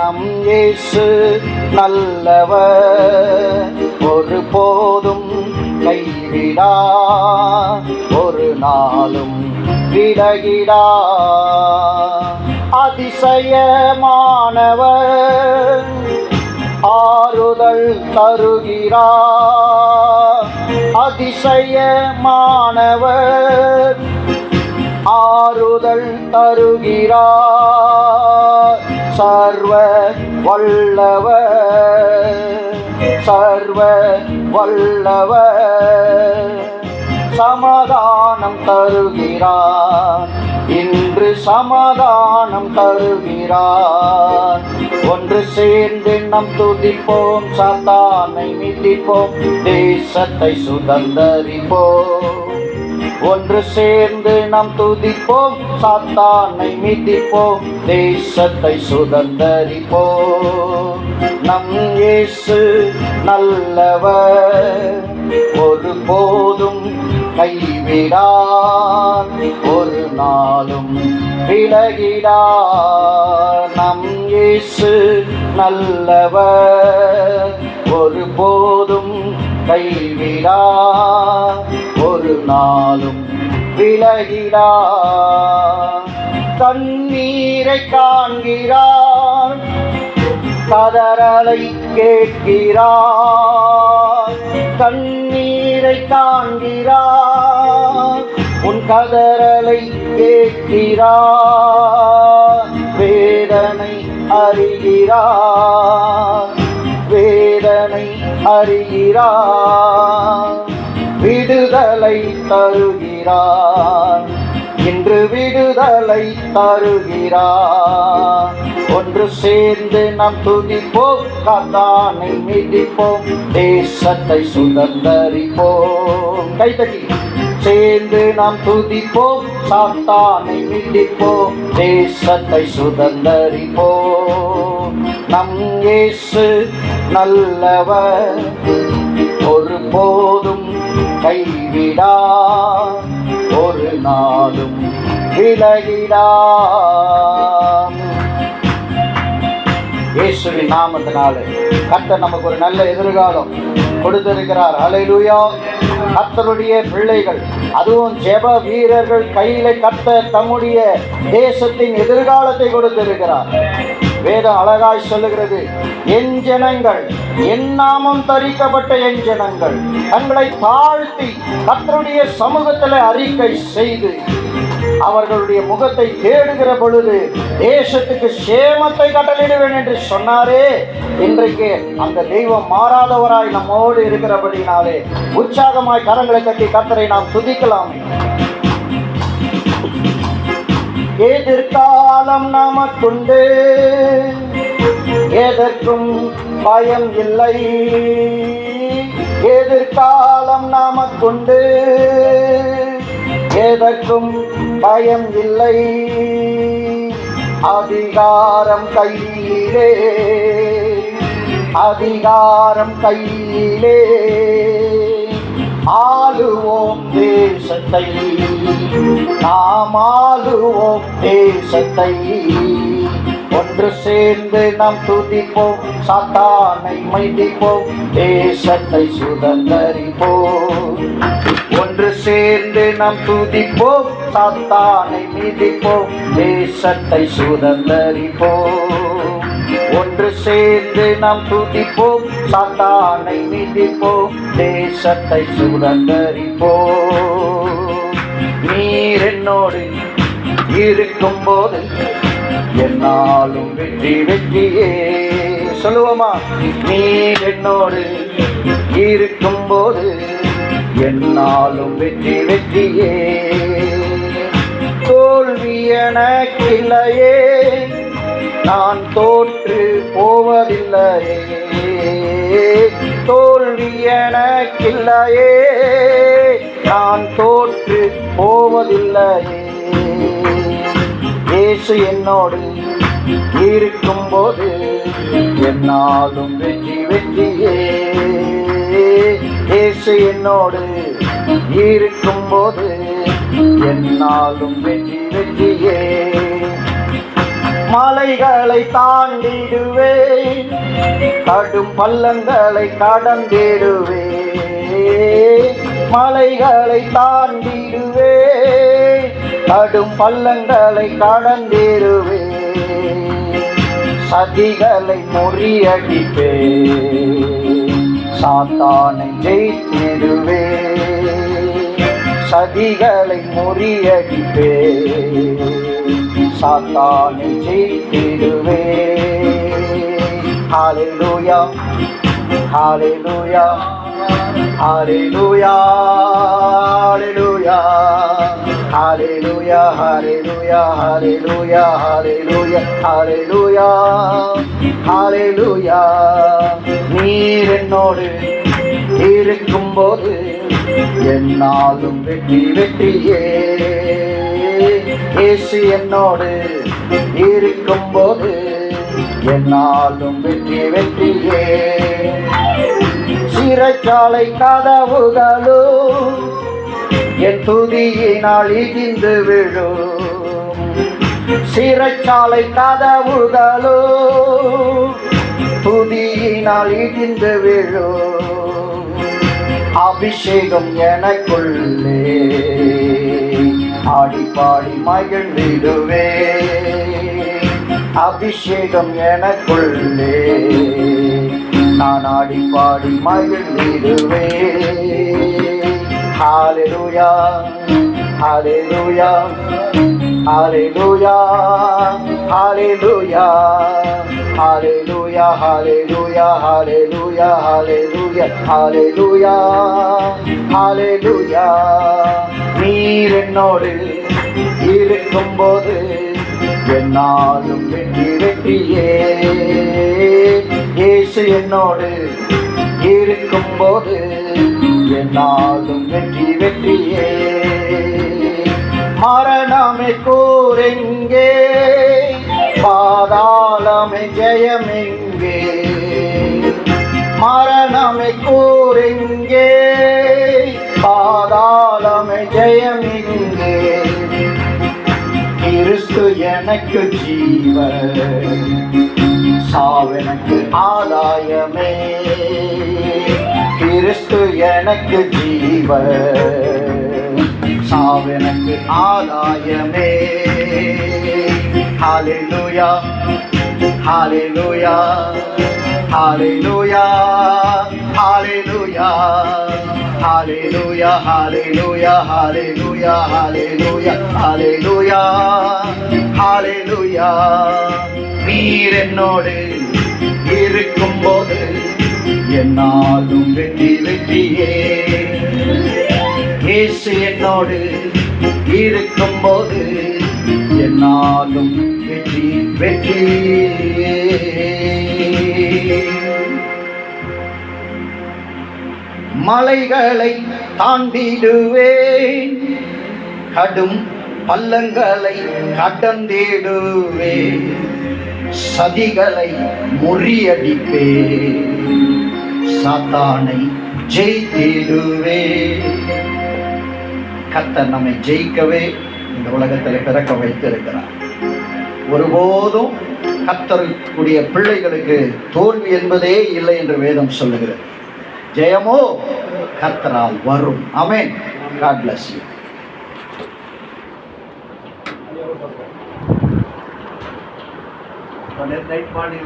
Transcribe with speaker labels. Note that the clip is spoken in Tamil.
Speaker 1: நம் இயேசு நல்லவர், ஒரு போதும் கைவிடா, ஒரு நாளும் விலகிடா. அதிசயமானவர், ஆறுதல் தருகிறார். அதிசயமானவர், ஆறுதல் தருகிறார். சர்வ வல்லவர், சர்வ வல்லவர், சமாதானம் தருகிறார். இன்று சமாதானம் தருகிறார். ஒன்று சேர்ந்து நம் துதிப்போம், சாத்தானை மிதிப்போம், தேசத்தை சுதந்தரிப்போம். ஒன்று சேர்ந்து நாம் துதிப்போம், சாத்தானை மிதிப்போம், தேசத்தை சுதந்தரிப்போம். நம் இயேசு நல்லவர், ஒரு போதும் கைவிடார், ஒரு நாளும் விலகிடார். நம் இயேசு நல்லவர், ஒரு போதும் கைவிடார், ஒரு நாளும் விலகிடார். கண்ணீரை காண்கிறார், கதறலை கேட்கிறார். கண்ணீரை காண்கிறார், உன் கதறலை கேட்கிறார். வேதனை அறிகிறார், வேதனை அறிகிறார். விடுதலை தருகிறார், இன்று விடுதலை தருகிறார். ஒன்று சேர்ந்து நாம் துதிப்போம், சாத்தானை மிதிப்போம், தேசத்தை சுதந்தரிப்போம். கைதட்டி சேர்ந்து நாம் துதிப்போம், சாத்தானை மிதிப்போம், தேசத்தை சுதந்தரிப்போம். நம் இயேசு நல்லவர், ஒரு போதும் கைவிடா, ஒரு நாளும் விலகிடா. இயேசுவின் நாமத்தினாலே கர்த்தர் நமக்கு ஒரு நல்ல எதிர்காலம் கொடுத்திருக்கிறார். ஹல்லேலூயா. கர்த்தருடைய பிள்ளைகள், அதுவும் ஜெப வீரர்கள் கையில கர்த்தர் தம்முடைய தேசத்தின் எதிர்காலத்தை கொடுத்திருக்கிறார். வேதம் அழகாய் சொல்லுகிறது, என் ஜனங்கள், என் நாமம் தரிக்கப்பட்ட என் ஜனங்கள் தங்களை தாழ்த்தி கர்த்தருடைய சமூகத்தில் அறிக்கை செய்து அவர்களுடைய முகத்தை தேடுகிற பொழுது தேசத்துக்கு சேமத்தை கட்டளையிடுவேன் என்று சொன்னாரே. இன்றைக்கு அந்த தெய்வம் மாறாதவராய் நம்மோடு இருக்கிறபடினாலே உற்சாகமாய் கரங்களை கட்டி கர்த்தரை நாம் துதிக்கலாம். எதிர்காலம் நமக்குண்டு, எதற்கும் பயம் இல்லை. எதிர்காலம் நமக்குண்டு, எதற்கும் பயம் இல்லை. அதிகாரம் கையிலே, அதிகாரம் கையிலே, ஆளுவோம் தேசத்தை, நாம் ஆளுவோம் தேசத்தை. ஒன்று சேர்ந்து நாம் துதிப்போம், சாத்தானை மிதிப்போம், தேசத்தை சுதந்தரிப்போம். ஒன்று சேர்ந்து நாம் துதிப்போம், சாத்தானை மிதிப்போம், தேசத்தை சுதந்தரிப்போம். ஒன்று சேர்ந்து நாம் துதிப்போம், சாத்தானை மிதிப்போம், தேசத்தை சுதந்தரிப்போம். நீர் என்னோடு இருக்கும்போது என்னாலும் வெற்றி வெற்றியே. சொல்லுவோமா? நீர் என்னோடு இருக்கும்போது என்னாலும் வெற்றி வெற்றியே. தோல்வி எனக்கில்லையே, நான் தோற்று போவதில்லையே. தோல்வி எனக்கில்லையே, நான் தோற்று போவதில்லையே. இயேசு என்னோடு இருக்கும்போது என்னாலும் வெற்றி வெற்றியே. இயேசு என்னோடு இருக்கும்போது என்னாலும் வெற்றி வெற்றியே. மலைகளை தாண்டிடுவேன், கடும் பள்ளங்களை கடந்திடுவேன். மலைகளை தாண்டிடுவேன், கடும் பள்ளங்களை கடந்திடுவேன். சதிகளை முறியடிப்பேன், சாத்தானை ஜெயித்திடுவேன். சதிகளை முறியடிப்பேன், சாத்தானை ஜெயித்திடுவேன். ஹல்லேலூயா, ஹல்லேலூயா, ஹல்லேலூயா, ஹல்லேலூயா, ஹல்லேலூயா, ஹல்லேலூயா, ஹல்லேலூயா, ஹல்லேலூயா, ஹல்லேலூயா, ஹல்லேலூயா. நீர் என்னோடு இருக்கும்போது என்னாலும் வெற்றி வெற்றியே. இயேசு என்னோடு இருக்கும்போது என்னாலும் வெற்றி வெற்றியே. சிறைச்சாலை கதவுகளோ என் துதியினால் இடிந்து விழும். சிறைச்சாலை கதவுகளோ துதியினால் இடிந்து விழும். அபிஷேகம் எனக்குள்ளே ஆடி பாடி மகிழ்ந்திடுவே. அபிஷேகம் எனக்குள்ளே நான் ஆடி பாடி மகிழ்ந்திடுவே. ஹல்லேலூயா, ஹல்லேலூயா, ஹல்லேலூயா, ஹல்லேலூயா, ஹல்லேலூயா, ஹல்லேலூயா, ஹல்லேலூயா, ஹல்லேலூயா, ஹல்லேலூயா, ஹல்லேலூயா. நீர் என்னோடு இருக்கும்போது என்னாலும் வெற்றி வெற்றியே. இயேசு என்னோடு இருக்கும்போது என்னாலும் வெற்றி வெற்றியே. மரணமே கூரெங்கே, பாதாளமே ஜெயமெங்கே. மரணமே கூரெங்கே, பாதாளமே ஜெயமெங்கே. கிறிஸ்து எனக்கு ஜீவன், சாவெனக்கு ஆதாயமே. கிறிஸ்து எனக்கு ஜீவன், சாவெனக்கு ஆதாயமே. ஹல்லேலூயா, ஹல்லேலூயா, ஹல்லேலூயா, ஹல்லேலூயா, ஹல்லேலூயா, ஹல்லேலூயா, ஹல்லேலூயா, ஹல்லேலூயா, ஹல்லேலூயா, ஹல்லேலூயா. நீர் என்னோடு இருக்கும்போது என்னாலும் வெற்றி வெற்றியே. இயேசு என்னோடு இருக்கும்போது என்னாலும் வெற்றி வெற்றியே. மலைகளை தாண்டிடுவேன், கடும் பள்ளங்களை கடந்திடுவேன். சதிகளை முறியடிப்பேன், சாத்தானை ஜெயித்திடுவேன். கர்த்தர் நம்மை ஜெயிக்கவே இந்த உலகத்தில் பிறக்க வைத்திருக்கிறார். ஒருபோதும் கர்த்தருடைய பிள்ளைகளுக்கு தோல்வி என்பதே இல்லை என்று வேதம் சொல்லுகிறது. ஜெயமோ கர்த்தரால் வரும். ஆமென். God bless you.
Speaker 2: Night morning